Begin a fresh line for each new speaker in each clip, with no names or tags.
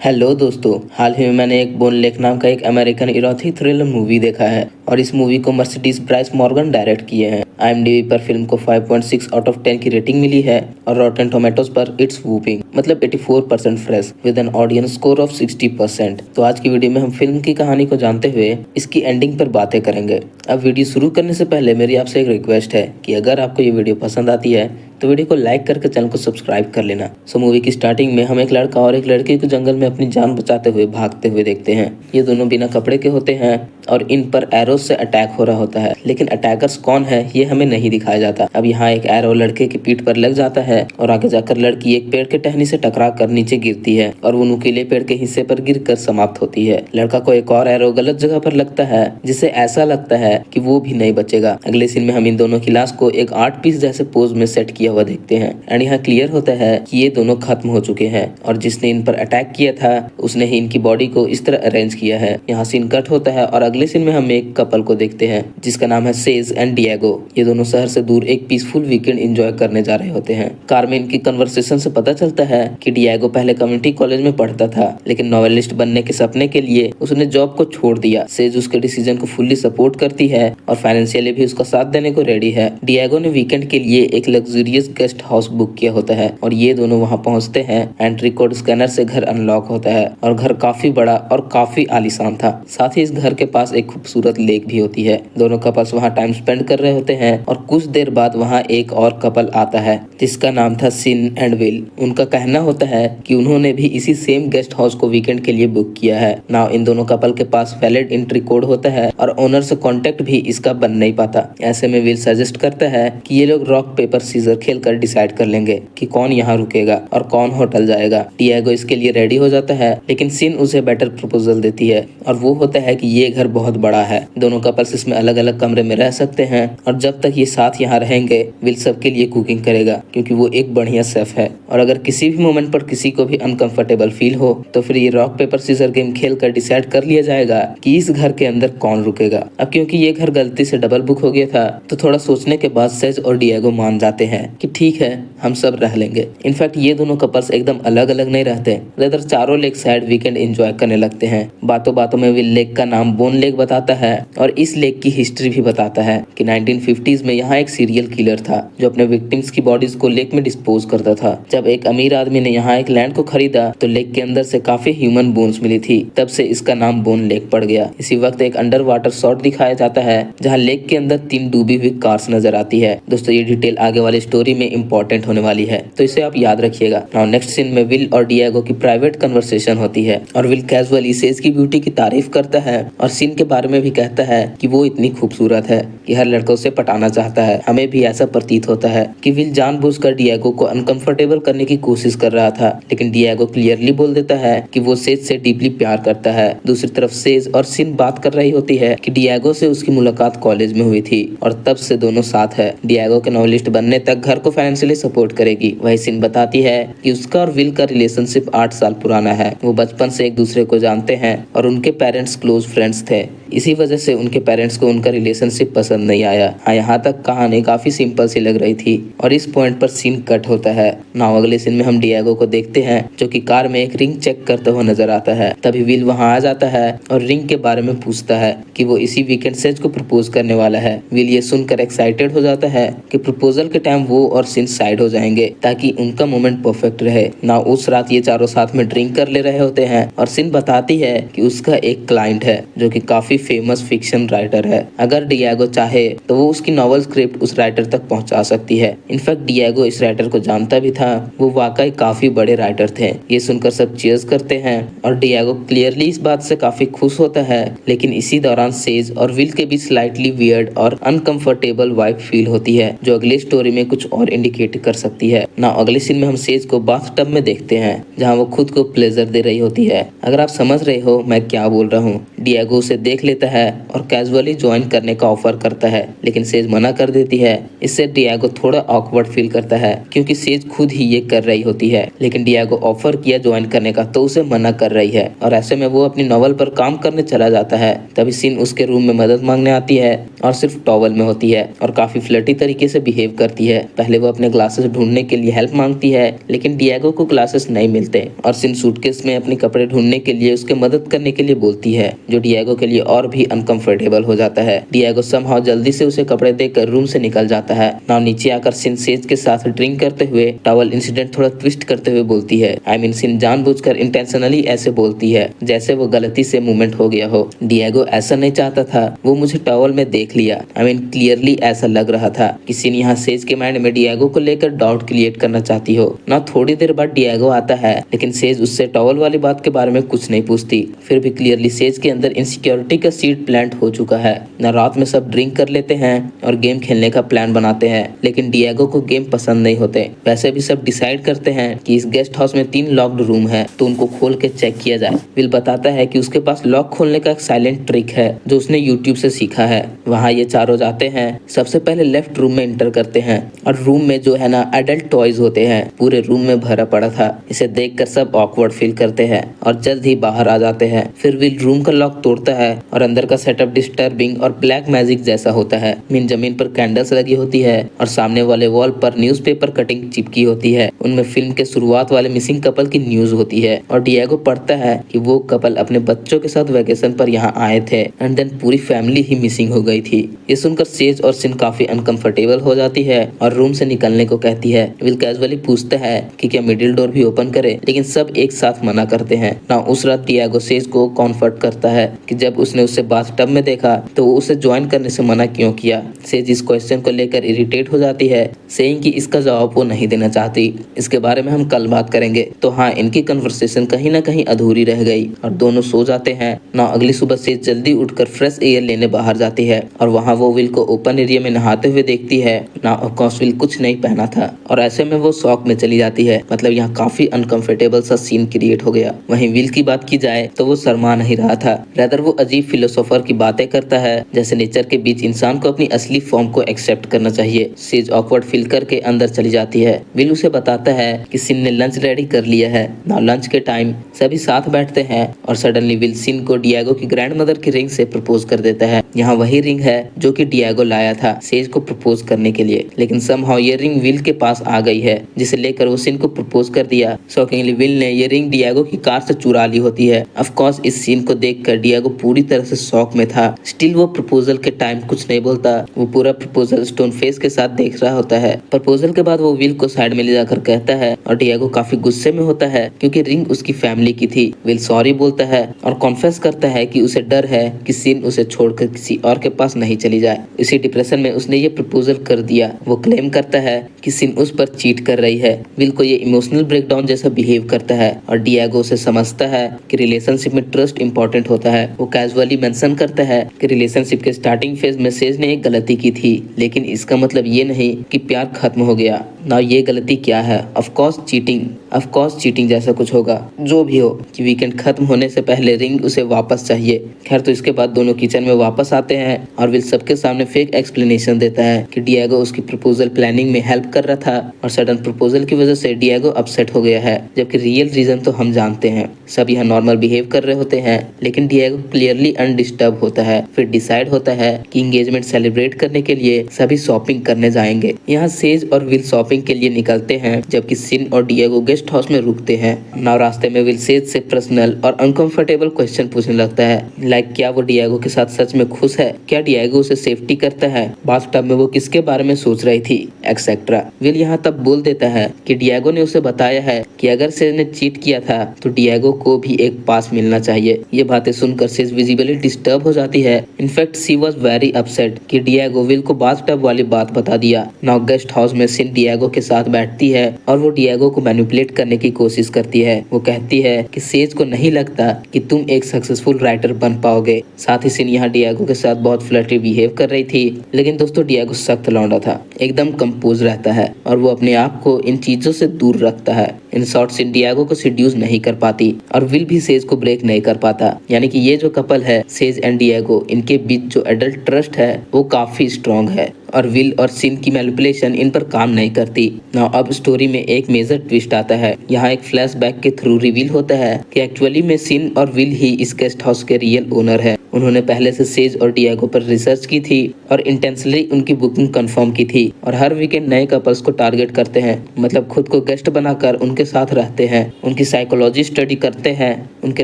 Hello दोस्तों, हाल ही में मैंने एक बोन लेक नाम का एक अमेरिकन इरोटिक थ्रिलर मूवी देखा है और इस मूवी को मर्सिडीज ब्राइस मॉर्गन डायरेक्ट किए हैं। IMDb पर फिल्म को 5.6 आउट ऑफ 10 की रेटिंग मिली है और रॉटन टोमेटोज पर इट्स वूपिंग मतलब 84% fresh with an audience score of 60%। तो आज की वीडियो में हम फिल्म की कहानी को जानते हुए इसकी एंडिंग पर बातें करेंगे। अब वीडियो शुरू करने से पहले मेरी आपसे एक रिक्वेस्ट है कि अगर आपको ये वीडियो पसंद आती है तो वीडियो को लाइक करके चैनल को सब्सक्राइब कर लेना। मूवी की स्टार्टिंग में हम एक लड़का और एक लड़की को जंगल में अपनी जान बचाते हुए भागते हुए देखते हैं। ये दोनों बिना कपड़े के होते हैं और इन पर एरो से अटैक हो रहा होता है, लेकिन अटैकर्स कौन है ये हमें नहीं दिखाया जाता। अब यहाँ एक एरो लड़के की पीठ पर लग जाता है और आगे जाकर लड़की एक पेड़ के टहनी से टकरा कर नीचे गिरती है और वो नुकीले पेड़ के हिस्से पर गिरकर समाप्त होती है। लड़का को एक और एरो गलत जगह पर लगता है जिससे ऐसा लगता है कि वो भी नहीं बचेगा। अगले सीन में हम इन दोनों की लाश को एक आर्ट पीस जैसे पोज में सेट किया हुआ देखते हैं एंड यहाँ क्लियर होता है कि ये दोनों खत्म हो चुके हैं और जिसने इन पर अटैक किया था उसने ही इनकी बॉडी को इस तरह अरेंज किया है। यहाँ सीन कट होता है और अगले सीन में हम एक कपल को देखते हैं जिसका नाम है सेज एंड डिएगो। ये दोनों शहर से दूर एक पीसफुल वीकेंड एंजॉय करने जा रहे होते हैं। कार में इनकी कन्वर्सेशन से पता चलता है कि डिएगो पहले कम्युनिटी कॉलेज में पढ़ता था, लेकिन नॉवेलिस्ट बनने के सपने के लिए उसने जॉब को छोड़ दिया। सेज उसके डिसीजन को फुल्ली सपोर्ट करती है और फाइनेंशियली भी उसका साथ देने को रेडी है। डिएगो ने वीकेंड के लिए एक लग्जरियस गेस्ट हाउस बुक किया होता है और ये दोनों वहां पहुंचते हैं। एंट्री कोड स्कैनर से घर अनलॉक होता है और घर काफी बड़ा और काफी आलीशान था। साथ ही इस घर के पास एक खूबसूरत लेक भी होती है। दोनों कपल्स वहां टाइम स्पेंड कर रहे होते हैं और कुछ देर बाद वहां एक और कपल आता है जिसका नाम था सिन एंड विल। उनका कहना होता है कि उन्होंने भी इसी सेम गेस्ट हाउस को वीकेंड के लिए बुक किया है। नाउ इन दोनों कपल के पास वैलिड एंट्री कोड होता है और ओनर से कांटेक्ट भी इसका बन नहीं पाता। ऐसे में विल सजेस्ट करता है कि ये लोग रॉक पेपर सीजर खेल कर डिसाइड कर लेंगे कि कौन यहाँ रुकेगा और कौन होटल जाएगा। डिएगो इसके लिए रेडी हो जाता है, लेकिन सिन उसे बेटर प्रपोजल देती है और वो होता है कि ये घर बहुत बड़ा है, दोनों कपल्स इसमें अलग अलग कमरे में रह सकते हैं और जब तक ये साथ यहाँ रहेंगे विल सबके लिए कुकिंग करेगा क्योंकि वो एक बढ़िया शेफ है। और अगर किसी भी मोमेंट पर किसी को भी अनकंफर्टेबल फील हो तो फिर ये रॉक पेपर सीजर गेम खेल कर डिसाइड कर लिया जाएगा कि इस घर के अंदर कौन रुकेगा। अब क्योंकि ये घर गलती से डबल बुक हो गया था तो थोड़ा सोचने के बाद सेज और डिएगो मान जाते हैं कि ठीक है हम सब रह लेंगे। इनफैक्ट ये दोनों कपल्स एकदम अलग अलग नहीं रहते, रेदर चारों लेक साइड वीकेंड एंजॉय करने लगते हैं। बातों बातों में विल लेक का नाम बोन लेक बताता है और इस लेक की हिस्ट्री भी बताता है कि 1950s में यहाँ एक सीरियल किलर था जो अपने विक्टिम्स की बॉडीज को लेक में डिस्पोज करता था। जब एक अमीर आदमी ने यहाँ एक लैंड को खरीदा तो लेक के अंदर से काफी ह्यूमन बोन्स मिली थी, तब से इसका नाम बोन लेक पड़ गया। इसी वक्त एक अंडर वाटर शॉट दिखाया जाता है जहाँ लेक के अंदर 3 डूबी हुई कार्स नजर आती है। दोस्तों ये डिटेल आगे वाली स्टोरी में इंपॉर्टेंट होने वाली है तो इसे आप याद रखिएगा। नाउ नेक्स्ट सीन में विल और डिएगो की प्राइवेट कन्वर्सेशन होती है और विल कैजुअली सेज की ब्यूटी की तारीफ करता है और सिन के बारे में भी कहता है कि वो इतनी खूबसूरत है कि हर लड़का उसे पटाना चाहता है। हमें भी ऐसा प्रतीत होता है कि विल जानबूझकर डिएगो को अनकंफर्टेबल करने की कोशिश कर रहा था, लेकिन डिएगो क्लियरली बोल देता है कि वो सेज से डीपली प्यार करता है। दूसरी तरफ सेज और सिन बात कर रही होती है कि डिएगो से उसकी मुलाकात कॉलेज में हुई थी और तब से दोनों साथ है। डिएगो के नॉवेलिस्ट बनने तक घर को फाइनेंशियली सपोर्ट करेगी। वही सिन बताती है कि उसका और विल का रिलेशनशिप 8 साल पुराना है। वो बचपन से एक दूसरे को जानते हैं और उनके पेरेंट्स क्लोज फ्रेंड्स थे, इसी वजह से उनके पेरेंट्स को उनका रिलेशनशिप पसंद नहीं आया। हाँ, यहाँ तक कहानी काफी सिंपल सी लग रही थी और इस पॉइंट पर सीन कट होता है। नाउ अगले सीन में हम डिएगो को देखते हैं जो कि कार में एक रिंग चेक करते हुए नजर आता है। तभी विल वहाँ आ जाता है और रिंग के बारे में पूछता है कि वो इसी वीकेंड सेज को प्रपोज करने वाला है। विल ये सुनकर एक्साइटेड हो जाता है कि प्रपोजल के टाइम वो और सिन साइड हो जाएंगे ताकि उनका मोमेंट परफेक्ट रहे। ना उस रात ये चारों साथ में ड्रिंक कर ले रहे होते हैं और सिन बताती है कि उसका एक क्लाइंट है जो कि काफी फेमस फिक्शन राइटर है। अगर डिएगो चाहे तो वो उसकी नॉवल स्क्रिप्ट उस राइटर तक पहुंचा सकती है। इनफैक्ट डिएगो इस राइटर को जानता भी था, वो वाकई काफी बड़े राइटर थे। ये सुनकर सब चीयर्स करते हैं और डिएगो क्लियरली इस बात से काफी खुश होता है, लेकिन इसी दौरान सेज और विल के बीच स्लाइटली वियर्ड और अनकंफर्टेबल वाइब फील होती है जो अगली स्टोरी में कुछ और इंडिकेट कर सकती है। ना अगले सीन में हम सेज को बाथटब में देखते हैं जहाँ वो खुद को प्लेजर दे रही होती है। अगर आप समझ रहे हो मैं क्या बोल रहा हूँ, डिएगो उसे देख लेता है और कैजुअली ज्वाइन करने का ऑफर करता है, लेकिन सेज मना कर देती है। इससे डिएगो थोड़ा ऑकवर्ड फील करता है क्योंकि सेज खुद ही ये कर रही होती है, लेकिन डिएगो ऑफर किया ज्वाइन करने का तो उसे मना कर रही है और ऐसे में वो अपनी नॉवल पर काम करने चला जाता है। तभी सिन उसके रूम में मदद मांगने आती है और सिर्फ टॉवल में होती है और काफी फ्लर्टी तरीके से बिहेव करती है। पहले वो अपने ग्लासेस ढूंढने के लिए हेल्प मांगती है, लेकिन डिएगो को ग्लासेस नहीं मिलते और सिन सूटकेस में अपने कपड़े ढूंढने के लिए उसके मदद करने के लिए बोलती है, जो डिएगो के लिए और भी अनकंफर्टेबल हो जाता है। डिएगो समहाउ जल्दी से उसे कपड़े देकर रूम से निकल जाता है। नाउ नीचे आकर सिन सेज के साथ ड्रिंक करते हुए टॉवल इंसिडेंट थोड़ा ट्विस्ट करते हुए बोलती है। सिन जानबूझकर इंटेंशनली ऐसे बोलती है जैसे वो गलती से मूवमेंट हो गया हो। डिएगो ऐसा नहीं चाहता था, वो मुझे टॉवल में देख लिया। क्लियरली ऐसा लग रहा था कि सिन यहाँ सेज के माइंड में डिएगो को लेकर डाउट क्रिएट करना चाहती हो। ना थोड़ी देर बाद डिएगो आता है, लेकिन सेज उससे टॉवल वाली बात के बारे में कुछ नहीं पूछती। फिर भी क्लियरली सेज के अंदर इनसिक्योरिटी का सीड प्लांट हो चुका है। ना रात में सब ड्रिंक कर लेते हैं और गेम खेलने का प्लान बनाते हैं, लेकिन डिएगो को गेम पसंद नहीं होते। वैसे भी सब डिसाइड करते हैं कि इस गेस्ट हाउस में 3 लॉक्ड रूम है, तो उनको खोल के चेक किया जाए। विल बताता है कि उसके पास लॉक खोलने का एक साइलेंट ट्रिक है जो उसने यूट्यूब से सीखा है। वहाँ ये चारों जाते हैं। सबसे पहले लेफ्ट रूम में एंटर करते हैं और रूम में जो है ना एडल्ट टॉयज होते हैं, पूरे रूम में भरा पड़ा था। इसे देखकर सब ऑकवर्ड फील करते हैं और जल्द ही बाहर आ जाते हैं। फिर विल रूम का लॉक तोड़ता है और अंदर का सेटअप डिस्टर्बिंग और ब्लैक मैजिक जैसा होता है। जमीन पर कैंडल्स लगी होती है और सामने वाले वॉल पर न्यूज़पेपर कटिंग चिपकी होती है। उनमें फिल्म के शुरुआत वाले मिसिंग कपल की न्यूज होती है और डिएगो पढ़ता है कि वो कपल अपने बच्चों के साथ वेकेशन पर यहाँ आए थे एंड देन पूरी फैमिली ही मिसिंग हो गई थी। ये सुनकर सेज और सिन काफी अनकंफर्टेबल हो जाती है और रूम से निकलने को कहती है। विल कैजुअली पूछता है कि क्या मिडिल डोर भी ओपन करे, लेकिन सब एक साथ मना करते हैं। ना उस रात डिएगो सेज को कॉन्फर्ट करता है कि जब उसने उसे बाथटब में देखा तो वो उसे ज्वाइन करने से मना क्यों किया। सेज इस क्वेश्चन को लेकर इरिटेट हो जाती है, सेइंग कि इसका जवाब वो नहीं देना चाहती। इसके बारे में हम कल बात करेंगे। तो हाँ, इनकी कन्वर्सेशन कहीं ना कहीं अधूरी रह गई और दोनों सो जाते हैं। ना अगली सुबह से जल्दी उठकर फ्रेश एयर लेने बाहर जाती है और वहाँ वो विल को ओपन एरिया में नहाते हुए देखती है। ना ऑफकोर्स विल कुछ नहीं पहना था और ऐसे में वो शॉक में चली जाती है। मतलब यहाँ काफी अनकंफर्टेबल सा सीन क्रिएट हो गया। वहीं विल की बात की जाए तो वो शर्मा नहीं रहा था, रादर वो अजीब फिलोसोफर की बातें करता है जैसे नेचर के बीच इंसान को अपनी असली फॉर्म को एक्सेप्ट करना चाहिए। सेज ऑकवर्ड फील करके अंदर चली जाती है। विल उसे बताता है कि सिन ने लंच रेडी कर लिया है। ना लंच के टाइम सभी साथ बैठते हैं और सडनली विल सिन को डिएगो की ग्रैंडमदर की रिंग से प्रपोज कर देता है। यहाँ वही रिंग है जो कि डिएगो लाया था सेज को प्रपोज करने के लिए, लेकिन समहाउ ये रिंग विल के पास आ गई है जिसे लेकर वो सिन को प्रपोज कर दिया। शॉकिंगली विल ने ये रिंग डिएगो की कार से चुरा ली होती है। ऑफ कोर्स इस सीन को देखकर डिएगो पूरी तरह से शॉक में था। स्टिल वो प्रपोजल के टाइम कुछ नहीं बोलता, वो पूरा प्रपोजल स्टोन फेस के साथ देख रहा होता है। प्रपोजल के बाद वो विल को साइड में ले जाकर कहता है और डिएगो काफी गुस्से में होता है क्योंकि रिंग उसकी फैमिली की थी। विल सॉरी बोलता है और कॉन्फेस करता है कि उसे डर है कि सिन उसे छोड़कर किसी और के पास नहीं चली जाए। इसी डिप्रेशन में उसने ये प्रपोजल कर दिया। वो क्लेम करता है कि सिन उस पर चीट कर रही है। विल को ये इमोशनल ब्रेकडाउन जैसा बिहेव करता है और डिएगो उसे समझता है कि रिलेशनशिप में ट्रस्ट इंपॉर्टेंट होता है। वो कैजुअली मेंशन करता है कि रिलेशनशिप के स्टार्टिंग फेज में सेज ने एक गलती की थी, लेकिन इसका मतलब ये नहीं कि प्यार खत्म हो गया। ना ये गलती क्या है? ऑफ कोर्स चीटिंग जैसा कुछ होगा। जो भी हो कि वीकेंड खत्म होने से पहले रिंग उसे वापस चाहिए। खैर तो इसके बाद दोनों किचन में वापस आते हैं और विल सबके सामने फेक एक्सप्लेनेशन देता है कि डिएगो उसकी प्रपोजल प्लानिंग में हेल्प कर रहा था और सडन प्रपोजल की वजह से डिएगो अपसेट हो गया है, जबकि रियल रीजन तो हम जानते हैं। सब यहाँ नॉर्मल बिहेव कर रहे होते हैं, लेकिन डिएगो क्लियरली अनडिस्टर्ब होता है। फिर डिसाइड होता है कि एंगेजमेंट सेलिब्रेट करने के लिए सभी शॉपिंग करने जाएंगे। यहाँ सेज और विल शॉपिंग के लिए निकलते हैं, जबकि सिन और डिएगो गेस्ट हाउस में रुकते हैं। नाउ रास्ते में विल सेज से पर्सनल और अनकंफर्टेबल क्वेश्चन पूछने लगता है, लाइक क्या वो डिएगो के साथ सच में खुश है, क्या डिएगो उसे सेफ्टी करता है, बाथटब में वो किसके बारे में सोच रही थी, एक्सेट्रा। विल यहाँ तब बोल देता है कि डिएगो ने उसे बताया है कि अगर सेज ने चीट किया था तो डिएगो को भी एक पास मिलना चाहिए। ये बातें सुनकर सेज विजिबली डिस्टर्ब हो जाती है। In fact she was very upset कि डिएगो विल को बाथटब वाली बात बता दिया। नाउ गेस्ट हाउस में सिन डिएगो के साथ बैठती है और वो डिएगो को मैनिपुलेट करने की कोशिश करती है। वो कहती है कि सेज को नहीं लगता कि तुम एक सक्सेसफुल राइटर बन पाओगे। साथ ही सिन यहाँ डिएगो के साथ बहुत फ्लर्टी बिहेव कर रही थी, लेकिन दोस्तों डिएगो सख्त लौंडा था, एकदम कंपोज रहता है और वो अपने आप को इन चीजों से दूर रखता है। इन शॉर्ट सिन डिएगो को सिड्यूस नहीं कर पाती और विल भी सेज को ब्रेक नहीं कर पाता। यानी कि ये जो कपल है सेज एंड डिएगो, इनके बीच जो एडल्ट ट्रस्ट है वो काफी स्ट्रॉन्ग है और विल और सिन की मैनिपुलेशन इन पर काम नहीं करती। नाउ अब स्टोरी में एक मेजर ट्विस्ट आता है। यहाँ एक फ्लैशबैक के थ्रू रिवील होता है कि एक्चुअली में सिन और विल ही इस गेस्ट हाउस के रियल ओनर है। उन्होंने पहले से सेज और डिएगो पर रिसर्च की थी और इंटेंशनली उनकी बुकिंग कंफर्म की थी और हर वीकेंड नए कपल्स को टारगेट करते हैं, मतलब खुद को गेस्ट बनाकर उनके साथ रहते हैं, उनकी साइकोलॉजी स्टडी करते हैं, उनके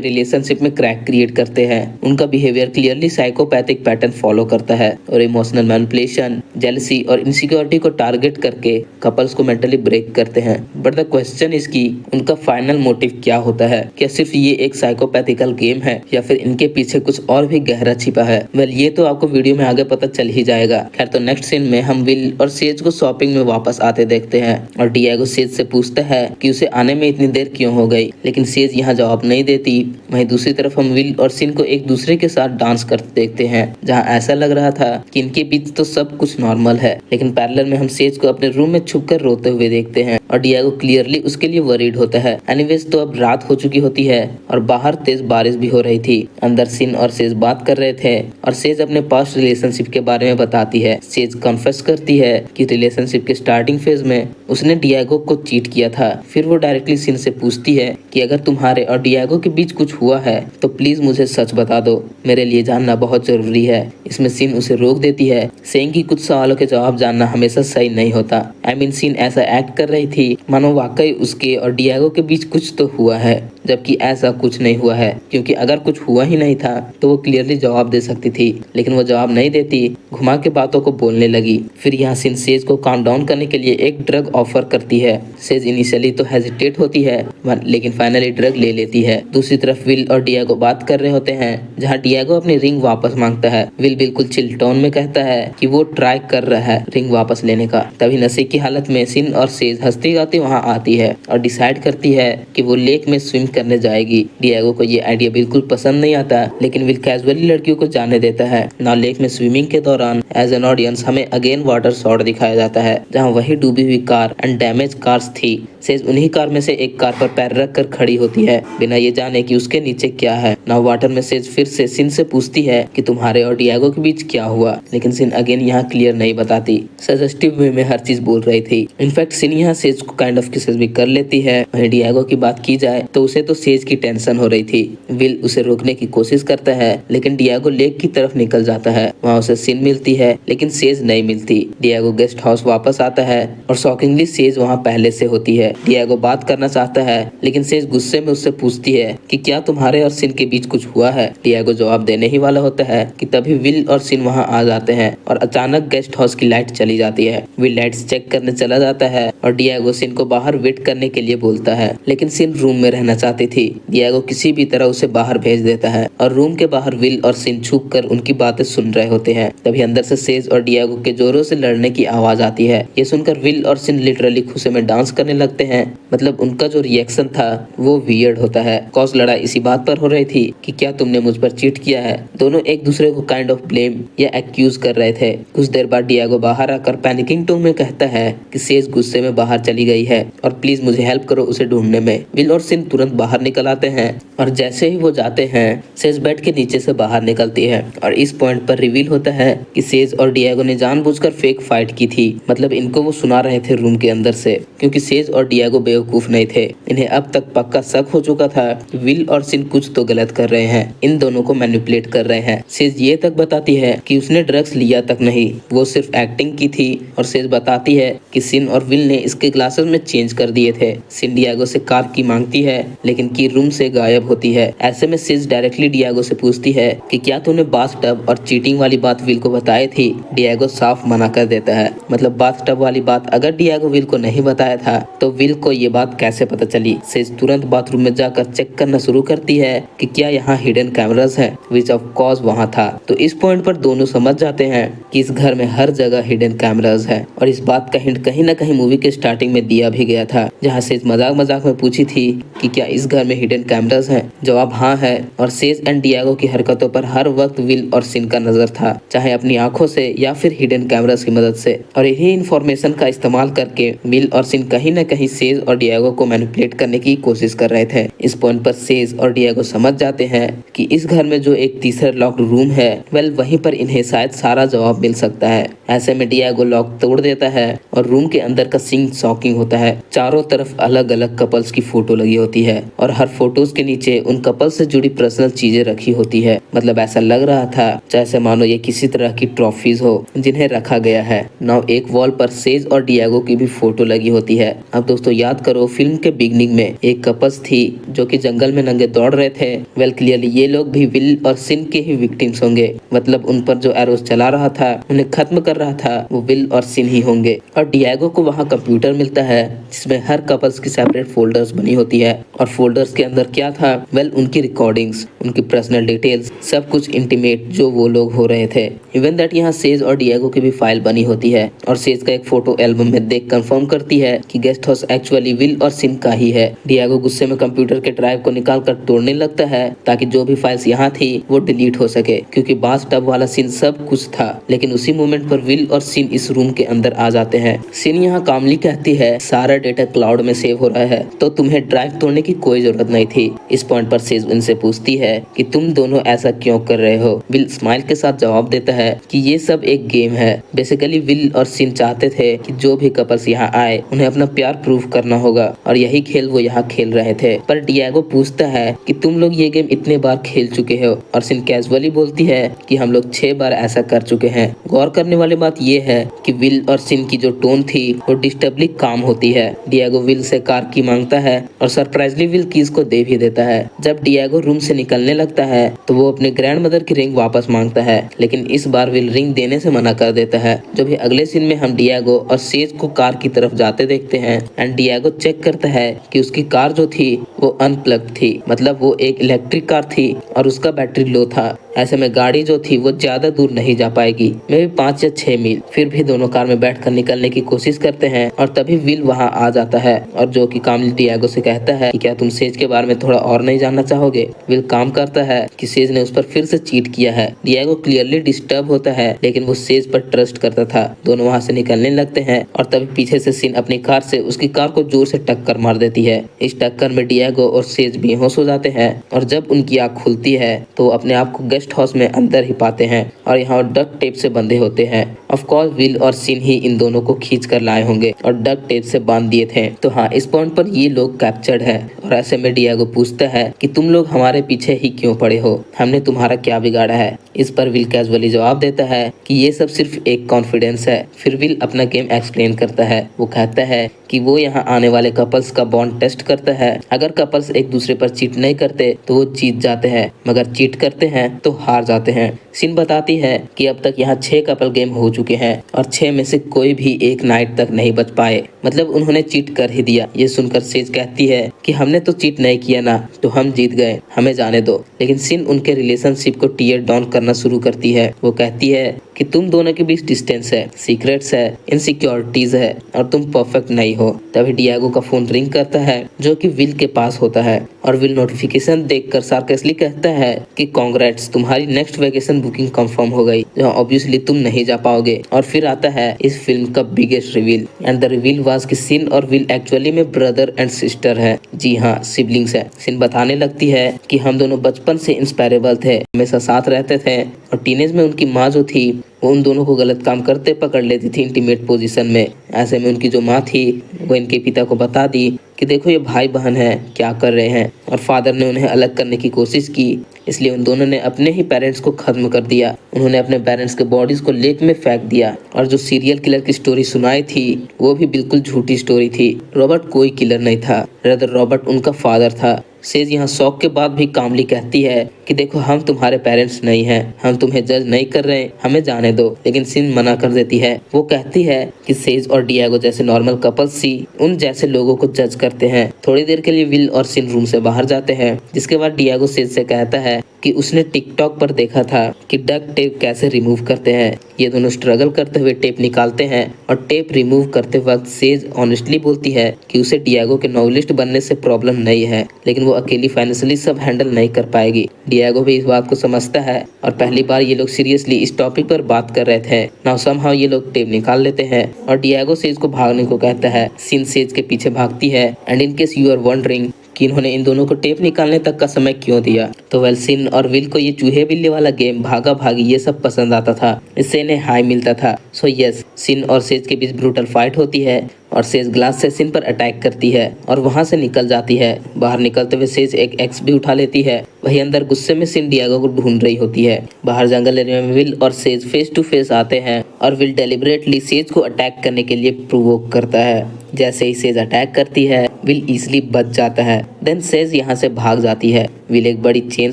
रिलेशनशिप में क्रैक क्रिएट करते हैं। उनका behaviour clearly psychopathic pattern follow करता है और इमोशनल मैनिपुलेशन, जेलसी और इनसिक्योरिटी को टारगेट करके कपल्स को मेंटली ब्रेक करते हैं। बट द क्वेश्चन इज कि उनका फाइनल मोटिव क्या होता है? क्या सिर्फ ये एक साइकोपैथिकल गेम है या फिर इनके पीछे कुछ और भी गहरा छिपा है? वेल ये तो आपको वीडियो में आगे पता चल ही जाएगा। खैर तो नेक्स्ट सीन में हम विल और सेज को शॉपिंग में वापस आते देखते हैं और डिएगो सेज से पूछता है कि उसे आने में इतनी देर क्यों हो गई, लेकिन सेज यहाँ जवाब नहीं देती। वहीं दूसरी तरफ हम विल और सिन को एक दूसरे के साथ डांस करते देखते हैं, जहाँ ऐसा लग रहा था कि इनके बीच तो सब कुछ नॉर्मल है, लेकिन पैरेलल में हम सेज को अपने रूम में छुपकर रोते हुए देखते हैं और डिएगो क्लियरली उसके लिए वरीड होता है। एनीवेज तो अब रात हो चुकी होती है और बाहर तेज बारिश भी हो रही थी। अंदर सिन और सेज बात कर रहे थे और सेज अपने पास्ट रिलेशनशिप के बारे में बताती है। सेज कन्फेस करती है कि रिलेशनशिप के स्टार्टिंग फेज में उसने डिएगो को चीट किया था। फिर वो डायरेक्टली सिन से पूछती है कि अगर तुम्हारे और डिएगो के बीच कुछ हुआ है तो प्लीज मुझे सच बता दो, मेरे लिए जानना बहुत जरूरी है। इसमें सिन उसे रोक देती है, सेइंग कि कुछ सवालों के जवाब जानना हमेशा सही नहीं होता। सिन ऐसा एक्ट कर रही थी मानो वाकई उसके और डिएगो के बीच कुछ तो हुआ है, जबकि ऐसा कुछ नहीं हुआ है, क्योंकि अगर कुछ हुआ ही नहीं था तो वो क्लियरली जवाब दे सकती थी, लेकिन वो जवाब नहीं देती, घुमा के बातों को बोलने लगी। फिर यहाँ सिन सेज को काम डाउन करने के लिए एक ड्रग ऑफर करती है। सेज इनिशियली तो हेजिटेट होती है लेकिन फाइनली ड्रग ले लेती है। दूसरी तरफ विल और डिएगो बात कर रहे होते हैं, जहाँ डिएगो अपनी रिंग वापस मांगता है। विल बिल्कुल चिल टोन में कहता है कि वो ट्राई कर रहा है रिंग वापस लेने का। तभी नशे की हालत में सिन और सेज हंसती गाती वहाँ आती है और डिसाइड करती है कि वो लेक में स्विम करने जाएगी। डिएगो को ये आइडिया बिल्कुल पसंद नहीं आता, लेकिन विल कैजुअली लड़कियों को जाने देता है। ना लेक में स्विमिंग के दौरान एज एन ऑडियंस हमें अगेन वाटर शॉट दिखाया जाता है, जहाँ वही डूबी हुई कार एंड डैमेज कार्स थी। सेज उन्हीं कार में से एक कार पर पैर रख कर खड़ी होती है, बिना ये जाने कि उसके नीचे क्या है। ना वाटर में सेज फिर से सिन से पूछती है कि तुम्हारे और डिएगो के बीच क्या हुआ, लेकिन सिन अगेन यहाँ क्लियर नहीं बताती, सजेस्टिव वे में हर चीज बोल रही थी। इनफैक्ट सिन यहाँ सेज को काइंड ऑफ किसेस भी कर लेती है। वहीं डिएगो की बात की जाए तो उसे तो सेज की टेंशन हो रही थी। विल उसे रोकने की कोशिश करता है, लेकिन डिएगो लेक की तरफ निकल जाता है। वहाँ उसे सिन मिलती है, लेकिन सेज नहीं मिलती। डिएगो गेस्ट हाउस वापस आता है और शॉकिंगली सेज वहाँ पहले से होती है। डिएगो बात करना चाहता है, लेकिन सेज गुस्से में उससे पूछती है कि क्या तुम्हारे और सिन के बीच कुछ हुआ है। डिएगो जवाब देने ही वाला होता है कि तभी विल और सिन वहाँ आ जाते हैं और अचानक गेस्ट हाउस की लाइट चली जाती है। विल लाइट्स चेक करने चला जाता है और डिएगो सिन को बाहर वेट करने के लिए बोलता है, लेकिन सिन रूम में रहना चाहती थी। डिएगो किसी भी तरह उसे बाहर भेज देता है और रूम के बाहर विल और सिन छुप कर उनकी बातें सुन रहे होते हैं। तभी अंदर से सेज और डिएगो के जोरों से लड़ने की आवाज आती है। ये सुनकर विल और सिन लिटरली खुशी में डांस करने लगते हैं। मतलब उनका जो रिएक्शन था वो वियर्ड होता है। कॉज लड़ाई इसी बात पर हो रही थी कि क्या तुमने मुझ पर चीट किया है। दोनों एक दूसरे को काइंड ऑफ ब्लेम या एक्यूज कर रहे थे। कुछ देर बाद डिएगो बाहर आकर पैनिकिंग टोन में कहता है कि सेज गुस्से में बाहर चली गई है और प्लीज मुझे हेल्प करो उसे ढूंढने में। विल और सिन तुरंत बाहर निकल आते हैं और जैसे ही वो जाते हैं सेज बेड के नीचे से बाहर निकलती है और इस पॉइंट पर रिवील होता है कि सेज और डिएगो ने जानबूझकर फेक फाइट की थी। मतलब इनको वो सुना रहे थे रूम के अंदर से, क्योंकि सेज और डिएगो बेवकूफ नहीं थे। इन्हें अब तक पक्का शक हो चुका था विल और सिन कुछ तो गलत कर रहे हैं, इन दोनों को मैनिपुलेट कर रहे हैं। सेज ये तक बताती है कि उसने ड्रग्स लिया तक नहीं, वो सिर्फ एक्टिंग की थी। और सेज बताती है कि सिन और विल ने इसके ग्लासेस में चेंज कर दिए थे। सिन डिएगो से कार की मांगती है, लेकिन की रूम से गायब होती है। ऐसे में सेज डायरेक्टली डिएगो से पूछती है कि क्या तूने बाथटब और चीटिंग वाली बात विल को बताई थी। डिएगो साफ मना कर देता है। मतलब बाथटब वाली बात अगर डिएगो विल को नहीं बताया था तो विल को ये बात कैसे पता चली। सेज तुरंत बाथरूम में जाकर चेक करना शुरू करती है कि क्या यहाँ हिडन कैमरास है, विच ऑफ कोर्स वहाँ था। तो इस पॉइंट पर दोनों समझ जाते हैं कि इस घर में हर जगह हिडन कैमरास है और इस बात का हिंट कहीं ना कहीं मूवी के स्टार्टिंग में दिया भी गया था, जहाँ सेज मजाक मजाक में पूछी थी कि क्या इस घर में हिडन कैमरास हैं। जवाब हाँ है और सेज एंड डिएगो की हरकतों पर हर वक्त विल और सिन का नजर था, चाहे अपनी आंखों से या फिर हिडन कैमरास की मदद से। और यही इंफॉर्मेशन का इस्तेमाल करके विल और सिन कहीं ना कहीं सेज और डिएगो को मैनिपुलेट करने की कोशिश कर रहे थे। इस पॉइंट पर सेज और डिएगो समझ जाते हैं कि इस घर में जो एक तीसरा लॉक्ड रूम है, वेल वहीं पर इन्हें शायद सारा जवाब मिल सकता है। ऐसे में डिएगो लॉक तोड़ देता है और रूम के अंदर का सीन शॉकिंग होता है। चारों तरफ अलग अलग कपल्स की फोटो लगी होती है और हर फोटोज के नीचे उन कपल्स से जुड़ी पर्सनल चीजें रखी होती है। मतलब ऐसा लग रहा था जैसे मानो ये किसी तरह की ट्रॉफीज हो जिन्हें रखा गया है। नाउ एक वॉल पर सेज और डिएगो की भी फोटो लगी होती है। अब दोस्तों याद करो, फिल्म के बिगनिंग में एक कपल्स थी जो कि जंगल में नंगे दौड़ रहे थे। वेल क्लियरली ये लोग भी विल और सिन के ही विक्टिम्स होंगे। मतलब उन पर जो एरोस चला रहा था, उन्हें खत्म कर रहा था, वो विल और सिन ही होंगे। और डिएगो को वहाँ कंप्यूटर मिलता है जिसमें हर कपल्स की सेपरेट फोल्डर्स बनी होती है और फोल्डर्स के अंदर क्या था, वेल उनकी रिकॉर्डिंग्स, उनकी पर्सनल डिटेल्स, सब कुछ इंटीमेट जो वो लोग हो रहे थे। इवन दैट यहाँ सेज और डिएगो की भी फाइल बनी होती है और सेज का एक फोटो एल्बम में देख कंफर्म करती है कि गेस्ट हाउस एक्चुअली विल और सिन का ही है। डिएगो गुस्से में कंप्यूटर के ड्राइव को निकाल कर तोड़ने लगता है ताकि जो भी फाइल्स यहाँ थी वो डिलीट हो सके, क्योंकि बाथ टब वाला सीन सब कुछ था। लेकिन उसी मोमेंट पर विल और सिन इस रूम के अंदर आ जाते हैं। सिन यहाँ कामली कहती है सारा डेटा क्लाउड में सेव हो रहा है तो तुम्हें ड्राइव तोड़ने की कोई जरूरत नहीं थी। इस पॉइंट पर सेज उनसे पूछती है कि तुम दोनों ऐसा क्यों कर रहे हो। विल स्माइल के साथ जवाब देता है कि ये सब एक गेम है। बेसिकली विल और सिन चाहते थे कि जो भी कपल्स यहाँ आए उन्हें अपना प्यार प्रूव करना होगा और यही खेल वो यहाँ खेल रहे थे। पर डिएगो पूछता है कि तुम लोग ये गेम इतने बार खेल चुके हो और सिन कैजुअली बोलती है कि हम लोग 6 बार ऐसा कर चुके हैं। गौर करने वाली बात ये है कि विल और सिन की जो टोन थी वो डिस्टर्बली काम होती है। डिएगो विल से कार की मांगता है और सरप्राइजली विल कीज को दे भी देता है। जब डिएगो रूम से निकलने लगता है तो वो अपने ग्रैंड मदर की रिंग वापस मांगता है, लेकिन इस बार विल रिंग देने से मना कर देता है। जब भी अगले सीन में हम डिएगो और सेज को कार की तरफ जाते देखते हैं एंड डिएगो चेक करता है कि उसकी कार जो थी वो अनप्लग्ड थी। मतलब वो एक इलेक्ट्रिक कार थी और उसका बैटरी लो था। ऐसे में गाड़ी जो थी वो ज्यादा दूर नहीं जा पाएगी, मे भी 5 या 6 मील। फिर भी दोनों कार में बैठकर निकलने की कोशिश करते हैं और तभी विल वहां आ जाता है और जो कि कामली डिएगो से कहता है कि क्या तुम सेज के बारे में थोड़ा और नहीं जानना चाहोगे। विल काम करता है कि सेज ने उस पर फिर से चीट किया है। डिएगो क्लियरली डिस्टर्ब होता है लेकिन वो सेज पर ट्रस्ट करता था। दोनों वहां से निकलने लगते हैं और तभी पीछे से सिन अपनी कार से उसकी कार को जोर से टक्कर मार देती है। इस टक्कर में डिएगो और सेज बेहोश हो जाते हैं और जब उनकी आंख खुलती है तो वो अपने आप को गेस्ट हाउस में अंदर ही पाते हैं और यहाँ डक्ट टेप से बंधे होते हैं। ऑफ कोर्स विल और सिन ही इन दोनों को खींच कर लाए होंगे और डक्ट टेप से बांध दिए थे। तो हाँ, इस पॉइंट पर ये लोग कैप्चर्ड है और ऐसे में डिएगो पूछता है कि तुम लोग हमारे पीछे ही क्यों पड़े हो, हमने तुम्हारा क्या बिगाड़ा है। इस पर विल कैजुअली जवाब देता है कि ये सब सिर्फ एक कॉन्फिडेंस है। फिर विल अपना गेम एक्सप्लेन करता है। वो कहता है कि वो यहाँ आने वाले कपल्स का बॉन्ड टेस्ट करता है। अगर कपल्स एक दूसरे पर चीट नहीं करते तो वो जीत जाते हैं, मगर चीट करते हैं तो हार जाते हैं। सिन बताती है कि अब तक यहाँ 6 कपल गेम हो चुके हैं और 6 में से कोई भी एक नाइट तक नहीं बच पाए। मतलब उन्होंने चीट कर ही दिया। ये सुनकर सेज कहती है कि हमने तो चीट नहीं किया ना, तो हम जीत गए, हमें जाने दो। लेकिन सिन उनके रिलेशनशिप को टीयर डाउन करना शुरू करती है। वो कहती है कि तुम दोनों के बीच डिस्टेंस है, सीक्रेट्स है, इनसिक्योरिटीज है और तुम परफेक्ट नहीं हो। तभी डिएगो का फोन रिंग करता है जो कि विल के पास होता है और विल नोटिफिकेशन देखकर सार्कास्टिकली कहता है कि कांग्रेट्स, तुम्हारी नेक्स्ट वेकेशन बुकिंग कंफर्म हो गई, जहाँ ऑब्वियसली तुम नहीं जा पाओगे। और फिर आता है इस फिल्म का biggest reveal and the reveal was कि सिन और विल एक्चुअली में ब्रदर एंड सिस्टर है। जी हाँ, सिबलिंग्स है। सिन बताने लगती है कि हम दोनों बचपन से इंस्पायरेबल थे, हमेशा साथ रहते थे और टीनेज में उनकी माँ जो थी वो उन दोनों को गलत काम करते पकड़ लेती थी इंटीमेट पोजीशन में। ऐसे में उनकी जो माँ थी वो इनके पिता को बता दी कि देखो ये भाई बहन है, क्या कर रहे हैं। और फादर ने उन्हें अलग करने की कोशिश की, इसलिए उन दोनों ने अपने ही पेरेंट्स को खत्म कर दिया। उन्होंने अपने पेरेंट्स के बॉडीज को लेक में फेंक दिया और जो सीरियल किलर की स्टोरी सुनाई थी वो भी बिल्कुल झूठी स्टोरी थी। रॉबर्ट कोई किलर नहीं था, रदर रॉबर्ट उनका फादर था। सेज यहाँ शौक के बाद भी कामली कहती है कि देखो हम तुम्हारे पेरेंट्स नहीं हैं, हम तुम्हें जज नहीं कर रहे, हमें जाने दो। लेकिन सिन मना कर देती है। वो कहती है कि सेज और डिएगो जैसे नॉर्मल कपल्स ही उन जैसे लोगों को जज करते हैं। थोड़ी देर के लिए विल और सिन रूम से बाहर जाते हैं, जिसके बाद डिएगो सेज से कहता है कि उसने टिकटॉक पर देखा था कि डक टेप कैसे रिमूव करते हैं। ये दोनों स्ट्रगल करते हुए टेप निकालते हैं और टेप रिमूव करते वक्त सेज ऑनेस्टली बोलती है कि उसे डिएगो के नॉवेलिस्ट बनने से प्रॉब्लम नहीं है, लेकिन वो अकेली फाइनेंशियली सब हैंडल नहीं कर पाएगी। डिएगो भी इस बात को समझता है और पहली बार ये लोग सीरियसली इस टॉपिक पर बात कर रहे थे। नाउ समहाउ ये लोग टेप निकाल लेते हैं और डिएगो सेज को भागने को कहता है। सिन सेज के पीछे भागती है and in case you are wondering कि इन्होंने इन दोनों को टेप निकालने तक का समय क्यों दिया, तो वेल सिन और विल को ये चूहे बिल्ली वाला गेम भागा भागी ये सब पसंद आता था, इससे इन्हें हाई मिलता था। सो यस, सिन और सेज के बीच ब्रूटल फाइट होती है और सेज ग्लास से सिन पर अटैक करती है और वहां से निकल जाती है। बाहर निकलते हुए सेज एक एक्स भी उठा लेती है। वही अंदर गुस्से में सिन डिएगो को ढूंढ रही होती है। बाहर जंगल एरिया में विल और सेज फेस टू फेस आते हैं और विल डेलिबरेटली सेज को अटैक करने के लिए प्रोवोक करता है। जैसे ही सेज अटैक करती है विल इजिली बच जाता है। देन सेज यहाँ से भाग जाती है। विल एक बड़ी चेन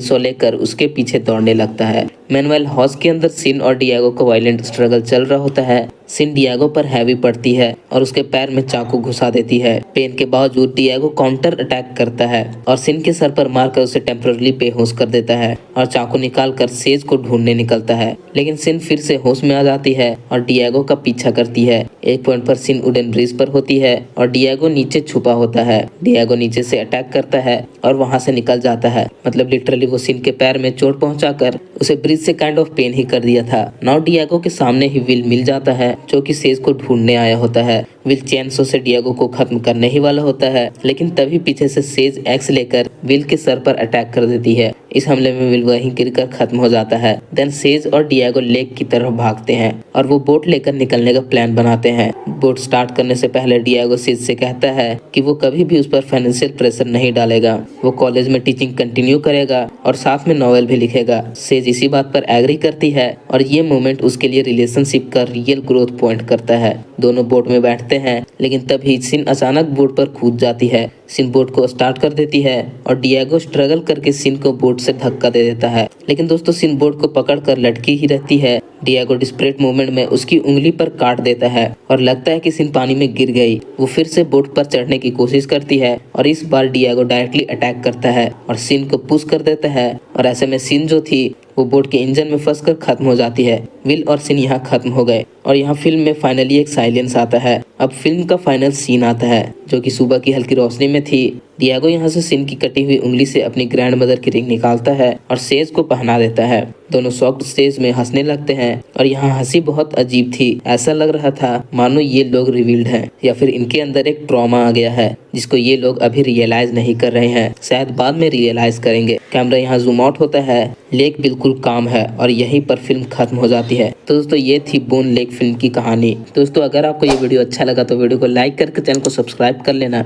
सो लेकर उसके पीछे दौड़ने लगता है। मैनुअल हाउस के अंदर सिन और डिएगो का वायलेंट स्ट्रगल चल रहा होता है। सिन डिएगो पर हैवी पड़ती है और उसके पैर में चाकू घुसा देती है। पेन के बावजूद डिएगो काउंटर अटैक करता है और सिन के सर पर मारकर उसे टेम्पररी बेहोश कर देता है और चाकू निकालकर सेज को ढूंढने निकलता है। लेकिन सिन फिर से होश में आ जाती है और डिएगो का पीछा करती है। एक पॉइंट पर सिन वुडन ब्रिज पर होती है और डिएगो नीचे छुपा होता है। डिएगो नीचे से अटैक करता है और वहां से निकल जाता है। मतलब लिटरली वो सिन के पैर में चोट पहुंचाकर उसे ब्रिज से काइंड ऑफ पेन ही कर दिया था। नाउ डिएगो के सामने ही विल मिल जाता है जो कि सेज को ढूंढने आया होता है। विल चेनसो से डिएगो को खत्म करने ही वाला होता है, लेकिन तभी पीछे से सेज एक्स लेकर विल के सर पर अटैक कर देती है। इस हमले में विल वहीं गिरकर खत्म हो जाता है। देन सेज और डिएगो लेक की तरफ भागते हैं और वो बोट लेकर निकलने का प्लान बनाते हैं। बोट स्टार्ट करने से पहले डिएगो सेज से कहता है कि वो कभी भी उस पर फाइनेंशियल प्रेशर नहीं डालेगा। वो कॉलेज में टीचिंग कंटिन्यू करेगा और साथ में नॉवेल भी लिखेगा। सेज इसी बात पर एग्री करती है और ये मोमेंट उसके लिए रिलेशनशिप का रियल ग्रोथ पॉइंट करता है। दोनों बोट में बैठते हैं, लेकिन तभी सिन अचानक बोट पर कूद जाती है। सिन बोट को स्टार्ट कर देती है और डिएगो स्ट्रगल करके सिन को बोट से धक्का दे देता है, लेकिन दोस्तों सिन बोट को पकड़कर लटकी ही रहती है। डिएगो डिस्परेट मूवमेंट में उसकी उंगली पर काट देता है और लगता है कि सिन पानी में गिर गई। वो फिर से बोट पर चढ़ने की कोशिश करती है और इस बार डिएगो डायरेक्टली अटैक करता है और सिन को पुश कर देता है और ऐसे में सिन जो थी वो बोट के इंजन में फंसकर खत्म हो जाती है। विल और सिन यहाँ खत्म हो गए और यहाँ फिल्म में फाइनली एक साइलेंस आता है। अब फिल्म का फाइनल सीन आता है जो कि सुबह की हल्की रोशनी में थी। डिएगो यहाँ से सिन की कटी हुई उंगली से अपनी ग्रैंड मदर की रिंग निकालता है और सेज को पहना देता है। दोनों शॉक्ड स्टेज में हंसने लगते हैं और यहाँ हंसी बहुत अजीब थी। ऐसा लग रहा था मानो ये लोग रिवील्ड हैं या फिर इनके अंदर एक ट्रॉमा आ गया है जिसको ये लोग अभी रियलाइज नहीं कर रहे हैं, शायद बाद में रियलाइज करेंगे। कैमरा यहाँ जूम आउट होता है, लेक बिल्कुल काम है और यहीं पर फिल्म खत्म हो जाती है। तो दोस्तों ये थी बोन लेक फिल्म की कहानी। दोस्तों अगर आपको ये वीडियो अच्छा लगा तो वीडियो को लाइक करके चैनल को सब्सक्राइब कर लेना।